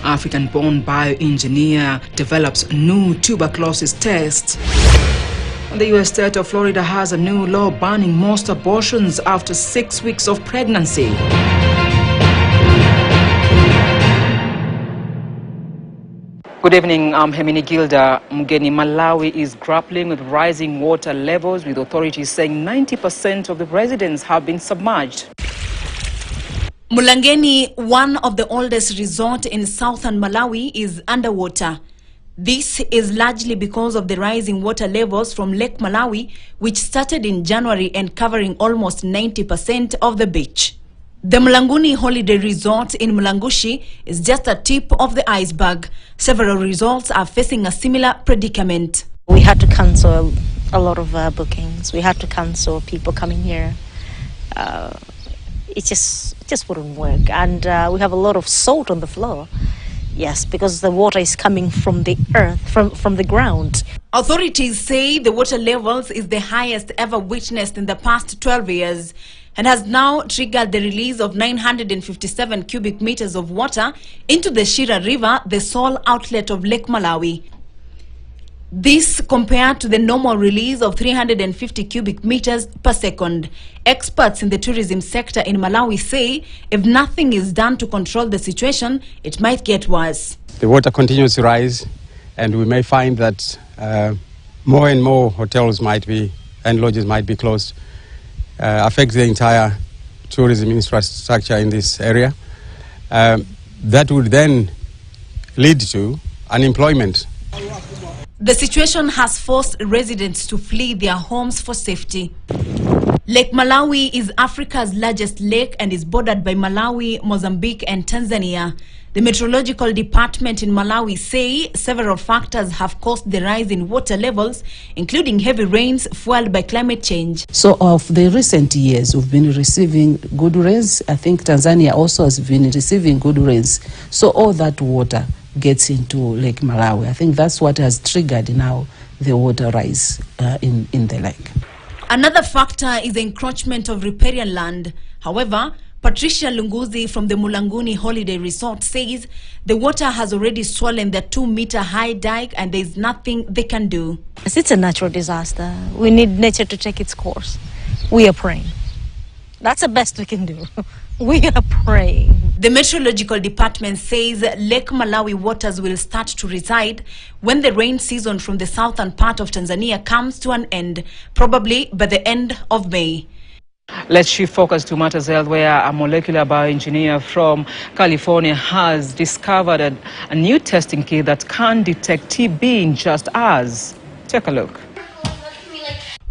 African-born bioengineer develops new tuberculosis test. The U.S. state of Florida has a new law banning most abortions after 6 weeks of pregnancy. Good evening, I'm Hemini Gilda. Mgeni, Malawi is grappling with rising water levels, with authorities saying 90% of the residents have been submerged. Mulangeni, one of the oldest resorts in southern Malawi, is underwater. This is largely because of the rising water levels from Lake Malawi, which started in January and covering almost 90% of the beach. The Mulanguni Holiday Resort in Mulangushi is just a tip of the iceberg. Several resorts are facing a similar predicament. We had to cancel a lot of bookings. We had to cancel people coming here. It just wouldn't work. And we have a lot of salt on the floor. Yes, because the water is coming from the earth, from the ground. Authorities say the water levels is the highest ever witnessed in the past 12 years and has now triggered the release of 957 cubic meters of water into the Shira River, the sole outlet of Lake Malawi. This compared to the normal release of 350 cubic meters per second. Experts in the tourism sector in Malawi say if nothing is done to control the situation, it might get worse. The water continues to rise, and we may find that more and more hotels and lodges might be closed, affect the entire tourism infrastructure in this area. That would then lead to unemployment. The situation has forced residents to flee their homes for safety. Lake Malawi is Africa's largest lake and is bordered by Malawi, Mozambique and Tanzania. The Meteorological Department in Malawi say several factors have caused the rise in water levels, including heavy rains fueled by climate change. So of the recent years, we've been receiving good rains. I think Tanzania also has been receiving good rains. So all that water gets into Lake Malawi. I think that's what has triggered now the water rise in the lake. Another factor is the encroachment of riparian land. However, Patricia Lunguzi from the Mulanguni Holiday Resort says the water has already swollen the 2-meter-high dike and there is nothing they can do. It's a natural disaster. We need nature to take its course. We are praying. That's the best we can do. We are praying. The Meteorological Department says Lake Malawi waters will start to reside when the rain season from the southern part of Tanzania comes to an end, probably by the end of May. Let's shift focus to matters health, where a molecular bioengineer from California has discovered a new testing kit that can detect TB in just hours. Take a look.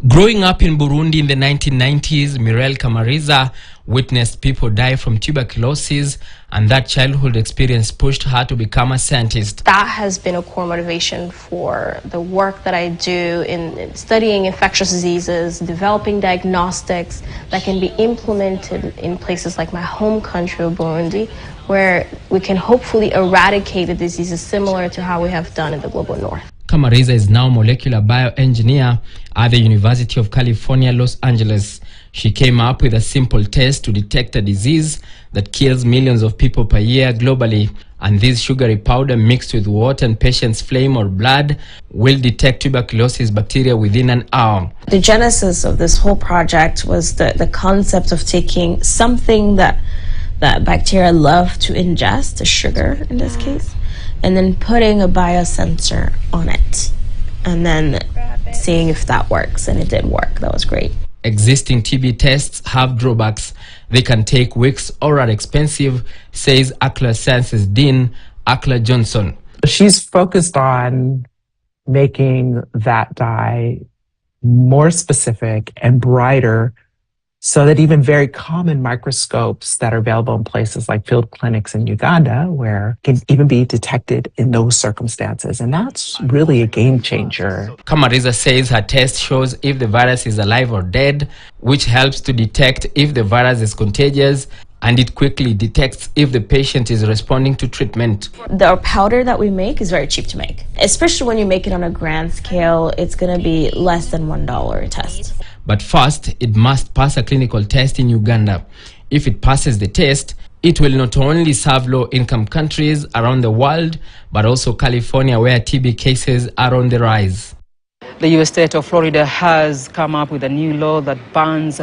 Growing up in Burundi in the 1990s, Mirelle Kamariza witnessed people die from tuberculosis, and that childhood experience pushed her to become a scientist. That has been a core motivation for the work that I do in studying infectious diseases, developing diagnostics that can be implemented in places like my home country of Burundi, where we can hopefully eradicate the diseases similar to how we have done in the global north. Kamariza is now molecular bioengineer at the University of California, Los Angeles. She came up with a simple test to detect a disease that kills millions of people per year globally. And this sugary powder mixed with water and patient's phlegm or blood will detect tuberculosis bacteria within an hour. The genesis of this whole project was the concept of taking something that bacteria love to ingest, a sugar in this case, and then putting a biosensor on it and then seeing if that works. And it did work. That was great. Existing TB tests have drawbacks. They can take weeks or are expensive, says Akla Sciences Dean Akla Johnson. She's focused on making that dye more specific and brighter, so that even very common microscopes that are available in places like field clinics in Uganda, where it can even be detected in those circumstances. And that's really a game changer. Kamariza says her test shows if the virus is alive or dead, which helps to detect if the virus is contagious, and it quickly detects if the patient is responding to treatment. The powder that we make is very cheap to make, especially when you make it on a grand scale. It's going to be less than $1 a test. But first, it must pass a clinical test in Uganda. If it passes the test, It will not only serve low-income countries around the world, but also California, where TB cases are on the rise. The U.S. state of Florida has come up with a new law that bans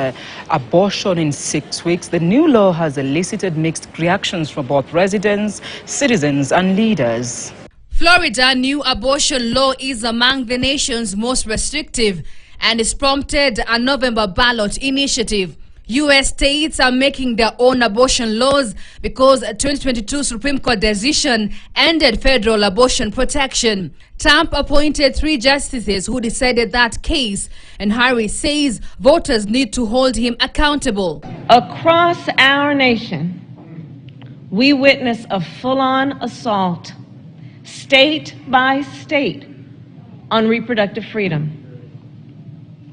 abortion in 6 weeks. The new law has elicited mixed reactions from both residents, citizens, and leaders. Florida's new abortion law is among the nation's most restrictive and has prompted a November ballot initiative. U.S. states are making their own abortion laws because a 2022 Supreme Court decision ended federal abortion protection. Trump appointed 3 justices who decided that case, and Harris says voters need to hold him accountable. Across our nation, we witness a full-on assault, state by state, on reproductive freedom.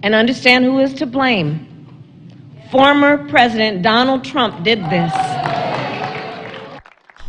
And understand who is to blame. Former President Donald Trump did this.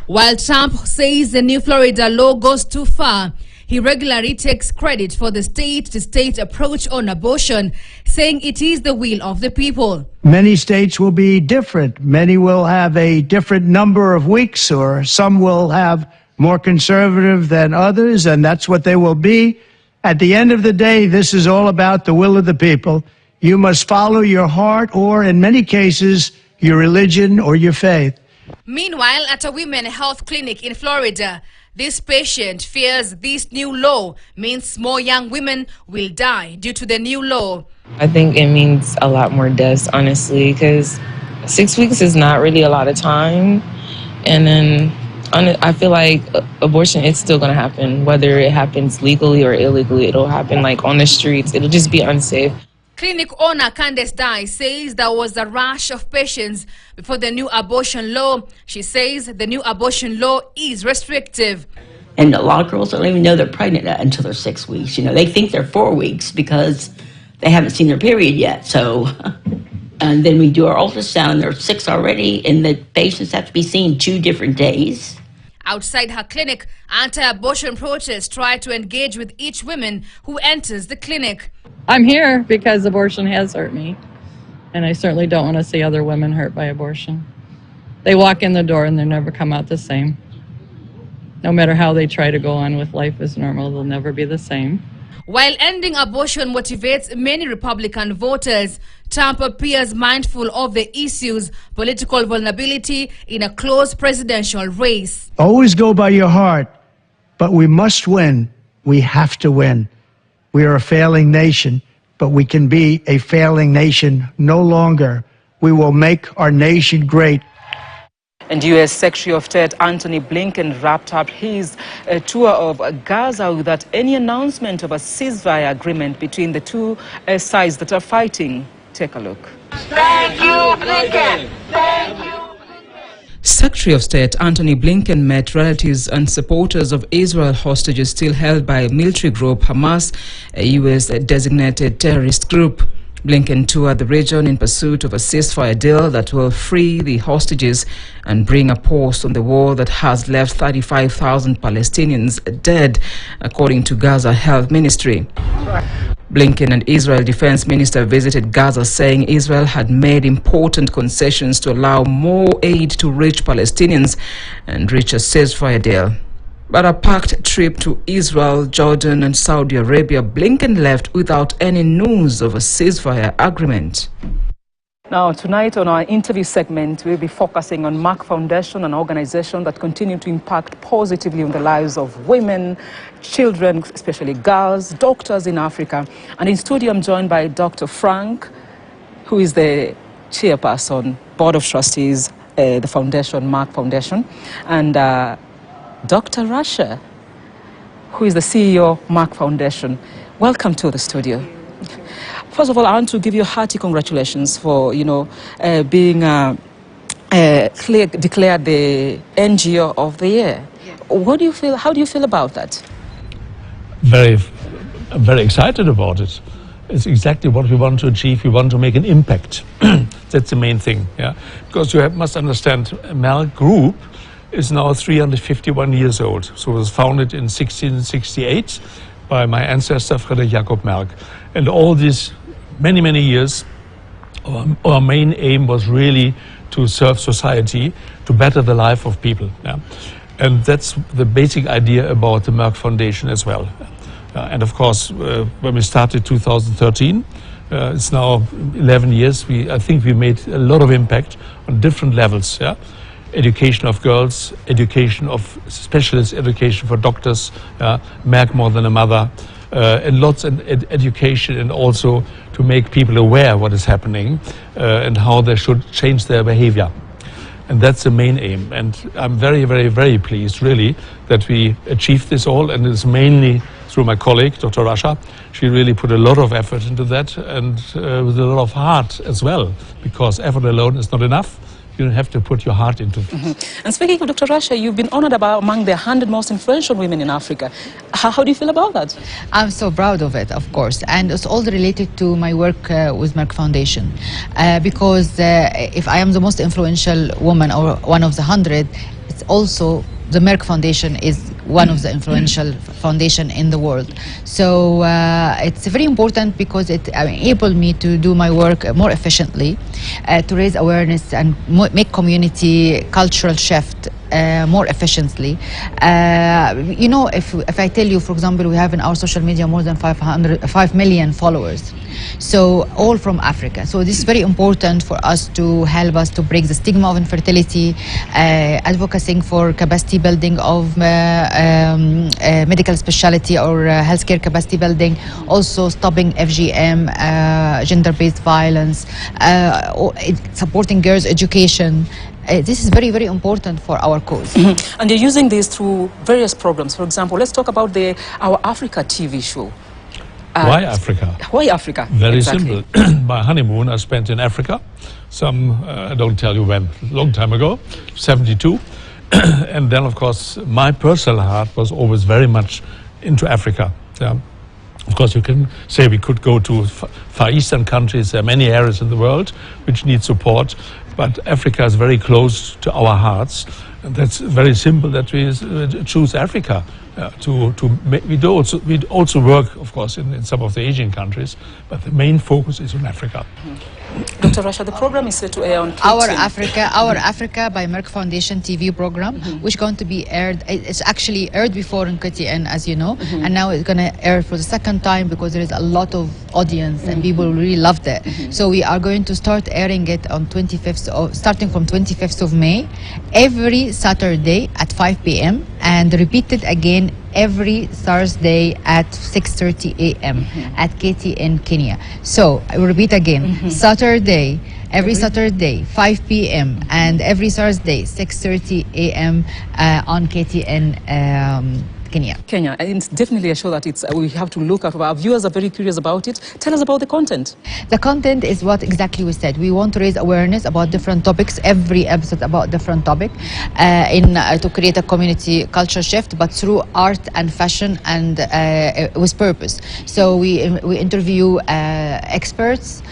While Trump says the new Florida law goes too far, he regularly takes credit for the state-to-state approach on abortion, saying it is the will of the people. Many states will be different. Many will have a different number of weeks, or some will have more conservative than others, and that's what they will be. At the end of the day, this is all about the will of the people. You must follow your heart, or in many cases, your religion or your faith. Meanwhile, at a women's health clinic in Florida, this patient fears this new law means more young women will die due to the new law. I think it means a lot more deaths, honestly, because 6 weeks is not really a lot of time. And then I feel like abortion is still going to happen, whether it happens legally or illegally. It'll happen like on the streets. It'll just be unsafe. Clinic owner Candace Dye says there was a rush of patients before the new abortion law. She says the new abortion law is restrictive. And a lot of girls don't even know they're pregnant until they're 6 weeks. You know, they think they're 4 weeks because they haven't seen their period yet. So, and then we do our ultrasound, they're 6 already, and the patients have to be seen 2 different days. Outside her clinic, anti-abortion protests try to engage with each woman who enters the clinic. I'm here because abortion has hurt me, and I certainly don't want to see other women hurt by abortion. They walk in the door and they never come out the same. No matter how they try to go on with life as normal, they'll never be the same. While ending abortion motivates many Republican voters, Trump appears mindful of the issue's political vulnerability in a close presidential race. Always go by your heart, but we must win. We have to win. We are a failing nation, but we can be a failing nation no longer. We will make our nation great. And U.S. Secretary of State Antony Blinken wrapped up his tour of Gaza without any announcement of a ceasefire agreement between the two sides that are fighting. Take a look. Thank you, Blinken. Thank you. Secretary of State Antony Blinken met relatives and supporters of Israel hostages still held by military group Hamas, a U.S.-designated terrorist group. Blinken toured the region in pursuit of a ceasefire deal that will free the hostages and bring a pause on the war that has left 35,000 Palestinians dead, according to Gaza Health Ministry. Blinken and Israel Defense Minister visited Gaza, saying Israel had made important concessions to allow more aid to reach Palestinians and reach a ceasefire deal. But a packed trip to Israel, Jordan and Saudi Arabia, Blinken left without any news of a ceasefire agreement. Now, tonight on our interview segment, we'll be focusing on Mark Foundation, an organization that continues to impact positively on the lives of women, children, especially girls, doctors in Africa. And in studio, I'm joined by Dr. Frank, who is the chairperson, Board of Trustees, the foundation, Mark Foundation, and Dr. Rasha, who is the CEO, Mark Foundation. Welcome to the studio. First of all, I want to give you hearty congratulations for, being declared the NGO of the year. Yeah. What do you feel? How do you feel about that? Very excited about it. It's exactly what we want to achieve. We want to make an impact. That's the main thing. Yeah, because you must understand, Merck Group is now 351 years old. So it was founded in 1668 by my ancestor, Friedrich Jakob Merck. And all these many years, our main aim was really to serve society, to better the life of people. Yeah? And that's the basic idea about the Merck Foundation as well. And of course, when we started 2013, it's now 11 years, I think we made a lot of impact on different levels. Yeah? Education of girls, education of specialist education for doctors, Merck More Than a Mother, and lots of education, and also to make people aware what is happening and how they should change their behavior. And that's the main aim. And I'm very, very, very pleased, really, that we achieved this all. And it's mainly through my colleague, Dr. Rasha. She really put a lot of effort into that, and with a lot of heart as well, because effort alone is not enough. You have to put your heart into it. And speaking of Dr. Rasha, you've been honored among the 100 most influential women in Africa. How do you feel about that? I'm so proud of it, of course. And it's all related to my work with Merck Foundation. Because if I am the most influential woman or one of the 100, it's also the Merck Foundation is one of the influential foundation in the world. So it's very important because it enabled me to do my work more efficiently, to raise awareness and make community cultural shift more efficiently. You know, if I tell you, for example, we have in our social media more than 5 million followers. So all from Africa. So this is very important for us to help us to break the stigma of infertility, advocating for capacity building of medical specialty or healthcare capacity building, also stopping FGM, gender-based violence, supporting girls' education. This is very, very important for our cause. And you're using this through various programs. For example, let's talk about our Africa TV show. Why Africa? Why Africa? Very exactly. simple. My honeymoon I spent in Africa. I don't tell you when, long time ago, 72. And then, of course, my personal heart was always very much into Africa. Yeah. Of course, you can say we could go to Far Eastern countries. There are many areas in the world which need support, but Africa is very close to our hearts. And that's very simple that we choose Africa. We'd also work, of course, in some of the Asian countries, but the main focus is on Africa. Dr. Rasha, the program is set to air on Our Africa by Merck Foundation TV program, which is going to be aired. It's actually aired before in KTN, as you know, and now it's going to air for the second time because there is a lot of audience and people really loved it. So we are going to start airing it on starting from 25th of May, every Saturday at 5 p.m. and repeated again every Thursday at 6:30 a.m. at KTN Kenya. So I will repeat again, every Saturday 5 p.m. and every Thursday 6:30 a.m. On KTN Kenya. And it's definitely a show that we have to look at. Our viewers are very curious about it. Tell us about the content. The content is what exactly we said. We want to raise awareness about different topics, every episode about different topic, to create a community culture shift, but through art and fashion and with purpose. So we interview experts,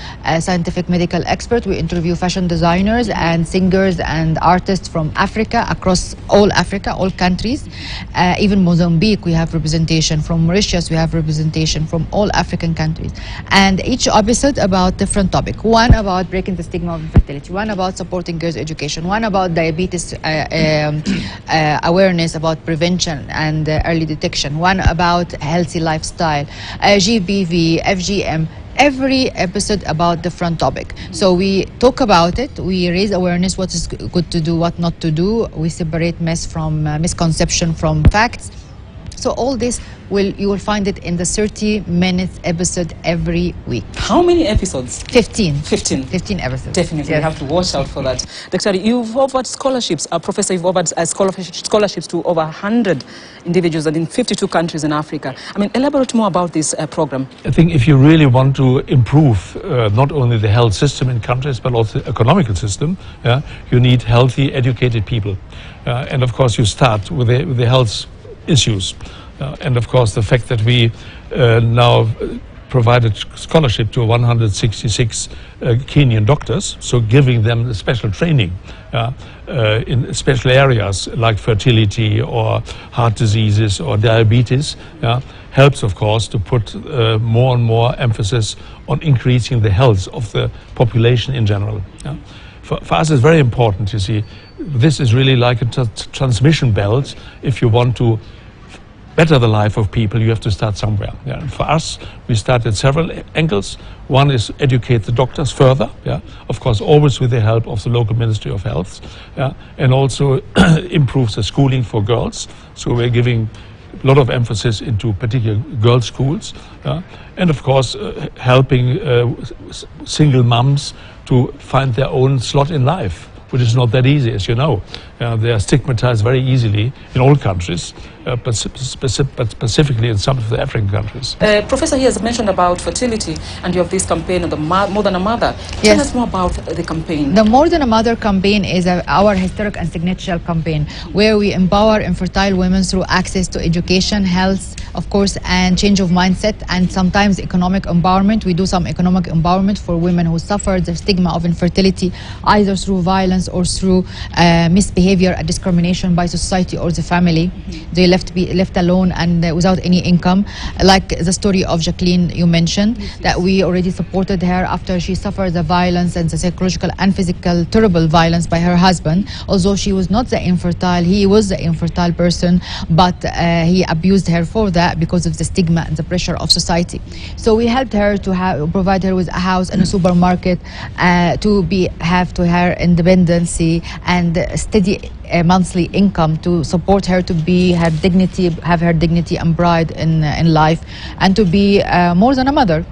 scientific medical experts. We interview fashion designers and singers and artists from Africa, across all Africa, all countries, even Mozambique, we have representation. From Mauritius, we have representation from all African countries. And each episode about different topic. One about breaking the stigma of infertility. One about supporting girls' education. One about diabetes awareness about prevention and early detection. One about healthy lifestyle, GBV, FGM. Every episode about different topic. So we talk about it, we raise awareness, what is good to do, what not to do. We separate misconception from facts. So all this you will find it in the 30-minute episode every week. How many episodes? 15. 15 episodes. Definitely, we have to watch out for that. Dr. You've offered scholarships, Professor, you've offered scholarships to over 100 individuals and in 52 countries in Africa. I mean, elaborate more about this program. I think if you really want to improve not only the health system in countries, but also the economical system, you need healthy, educated people. And of course, you start with the health issues. And of course, the fact that we now provided scholarship to 166 Kenyan doctors, so giving them special training in special areas like fertility or heart diseases or diabetes, helps, of course, to put more and more emphasis on increasing the health of the population in general. Yeah. For us, it's very important, you see. This is really like a transmission belt. If you want to better the life of people, you have to start somewhere. Yeah. And for us, we start at several angles. One is educate the doctors further, yeah, of course, always with the help of the local Ministry of Health, yeah, and also improve the schooling for girls. So we're giving a lot of emphasis into particular girls' schools, yeah, and of course helping single mums to find their own slot in life, which is not that easy, as you know. They are stigmatized very easily in all countries, but specifically in some of the African countries. Professor here has mentioned about fertility, and you have this campaign of the More Than a Mother. Yes. Tell us more about the campaign. The More Than a Mother campaign is our historic and signature campaign where we empower infertile women through access to education, health, of course, and change of mindset, and sometimes economic empowerment. We do some economic empowerment for women who suffer the stigma of infertility, either through violence or through misbehavior and discrimination by society or the family. They left alone and without any income, like the story of Jacqueline you mentioned, that we already supported her after she suffered the violence and the psychological and physical terrible violence by her husband. Although she was not the infertile, he was the infertile person, but he abused her for that because of the stigma and the pressure of society. So we helped her to provide her with a house and a supermarket, to have her independency and steady monthly income to support her to have her dignity and pride in life, and to be more than a mother.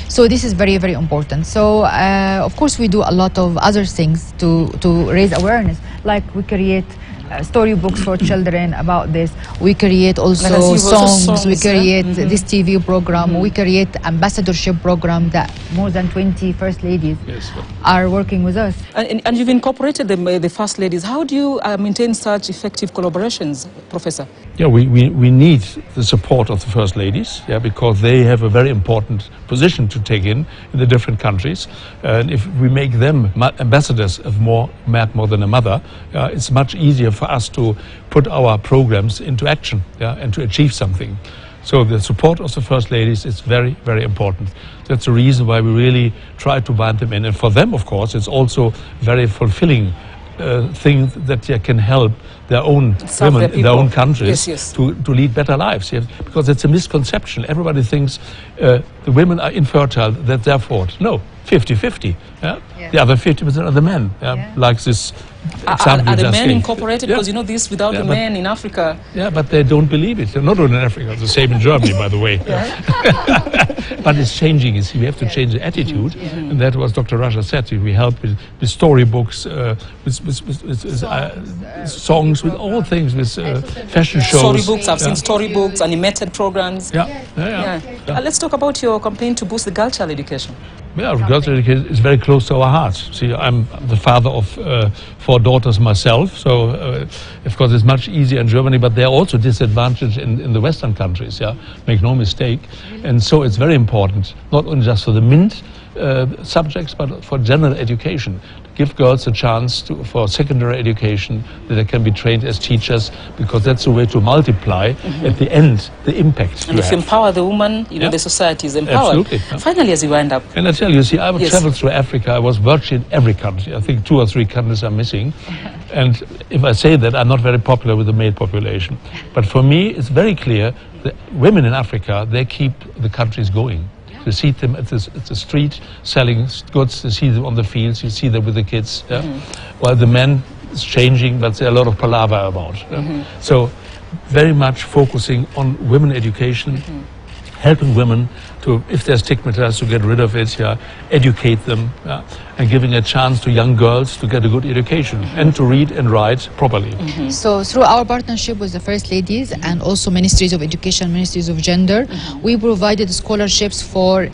So this is very, very important. So of course we do a lot of other things to raise awareness, like we create storybooks for children about this. We create also songs. We create this TV program. We create ambassadorship program that more than 20 first ladies are working with us. And you've incorporated the first ladies. How do you maintain such effective collaborations, Professor? Yeah, we need the support of the first ladies, yeah, because they have a very important position to take in the different countries. And if we make them ambassadors of More Than a Mother, it's much easier for us to put our programs into action, yeah, and to achieve something. So the support of the first ladies is very, very important. That's the reason why we really try to bind them in. And for them, of course, it's also very fulfilling thing that they can help their own women in their own countries to lead better lives. Yes? Because it's a misconception. Everybody thinks the women are infertile, that's their fault. No, 50-50. Yeah? Yeah. The other 50% are the men. Yeah? Like this example are the just men gave. incorporated? Because you know this without the men in Africa. Yeah, but they don't believe it. They're not only in Africa, it's the same in Germany, by the way. But it's changing. You see, we have to change the attitude. And that was Dr. Rasha said. We help with storybooks, with songs, with all things, with fashion shows. Storybooks, I've seen storybooks, animated programs. Let's talk about your campaign to boost the girl child education. Yeah, girls' education is very close to our hearts. See, I'm the father of 4 daughters myself, so of course it's much easier in Germany, but they're also disadvantaged in the Western countries, yeah, make no mistake. And so it's very important, not only just for the MINT subjects, but for general education. Give girls a chance for secondary education, that they can be trained as teachers, because that's the way to multiply at the end the impact. And if you empower the woman, you know, the society is empowered. Absolutely. Finally, as you wind up. And I tell you, see, I would travel through Africa. I was virtually in every country. I think 2 or 3 countries are missing. And if I say that, I'm not very popular with the male population. But for me, it's very clear that women in Africa, they keep the countries going. You see them at the street selling goods, you see them on the fields, you see them with the kids. Yeah? While the men is changing, but there's a lot of palaver about. So very much focusing on women education, helping women to, if they're stigmatized, to get rid of it, educate them, and giving a chance to young girls to get a good education and to read and write properly. So through our partnership with the First Ladies and also Ministries of Education, Ministries of Gender, we provided scholarships for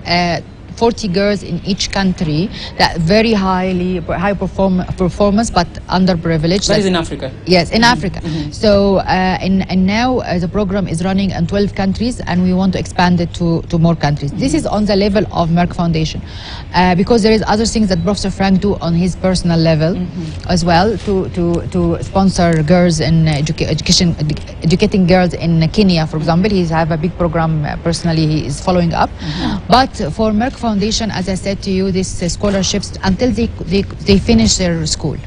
40 girls in each country that very high performance, but underprivileged. That is in Africa. Yes, in Africa. So and now the program is running in 12 countries, and we want to expand it to more countries. This is on the level of Merck Foundation, because there is other things that Professor Frank do on his personal level as well to sponsor girls in educating girls in Kenya, for example. He has a big program personally he is following up. But for Merck Foundation, as I said to you, these scholarships until they finish their school.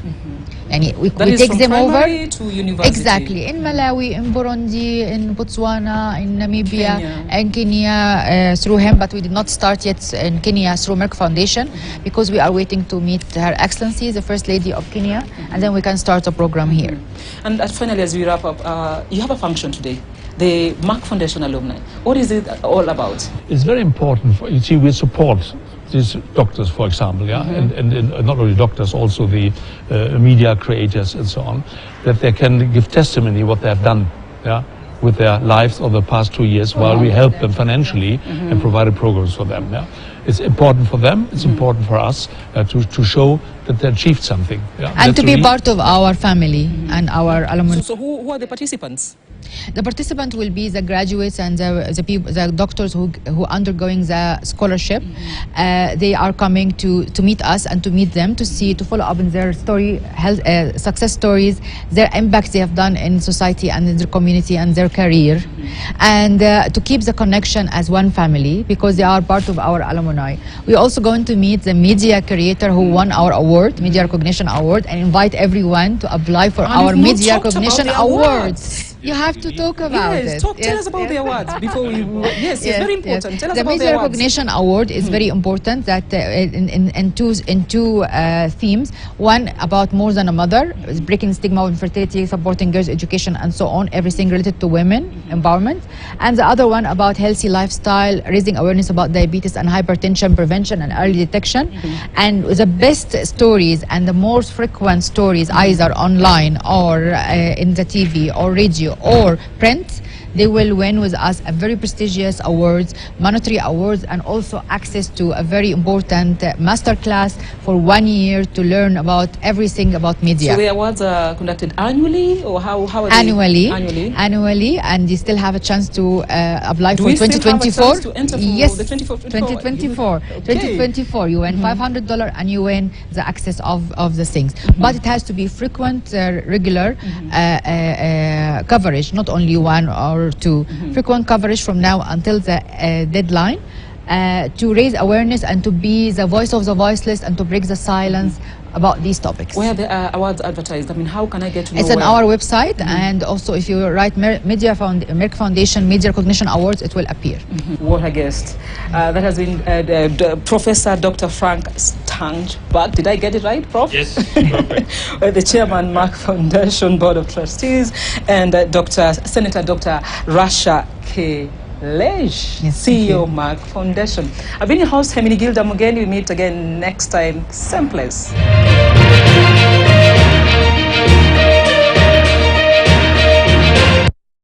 And we take them over to university. Exactly, in Malawi, in Burundi, in Botswana, in Namibia, and Kenya through him. But we did not start yet in Kenya through Merck Foundation because we are waiting to meet Her Excellency, the First Lady of Kenya, and then we can start a program here. And finally, as we wrap up, you have a function today, the Merck Foundation alumni. What is it all about? It's very important. You see, we support these doctors, for example, and not only doctors, also the media creators and so on, that they can give testimony what they have done, with their lives over the past 2 years, while we help them financially and provided programs for them. It's important for them. It's important for us to show that they achieved something. And to be part of our family and our alumni. So who are the participants? The participant will be the graduates and the doctors who undergoing the scholarship. They are coming to meet us and to meet them, to follow up in their story, success stories, their impact they have done in society and in their community and their career, and to keep the connection as one family because they are part of our alumni. We're also going to meet the media creator who won our award, Media Recognition Award, and invite everyone to apply for our Media Recognition Awards. You have to talk about it. Tell us about the awards before we. Yes, it's very important. Tell us the about the Media awards. Recognition Award is very important. That in two themes. One about more than a mother, breaking stigma of infertility, supporting girls' education, and so on. Everything related to women empowerment. And the other one about healthy lifestyle, raising awareness about diabetes and hypertension prevention and early detection. And the best stories and the most frequent stories, either online or in the TV or radio or print, they will win with us a very prestigious awards, monetary awards, and also access to a very important master class for 1 year to learn about everything about media. So the awards are conducted annually, or how are annually, they? Annually, and you still have a chance to apply Do for we still 2024. have a chance to enter for Yes, the 2024. Okay. 2024. You win $500 and you win the access of the things. But it has to be frequent, regular coverage, not only one or two. Frequent coverage from now until the deadline, to raise awareness and to be the voice of the voiceless and to break the silence about these topics. Where are the awards advertised? I mean, how can I get to know? It's on our website, and also if you write Merck Foundation Media Recognition Awards, it will appear. What a guest. That has been Professor Dr. Frank Stanchberg. Did I get it right, Prof? Yes, perfect. The Chairman, Merck Foundation Board of Trustees, and Senator Dr. Rasha K. Lej, CEO Merck Foundation. I've been your host, Hemini Gilda Mugeni. We meet again next time, same place.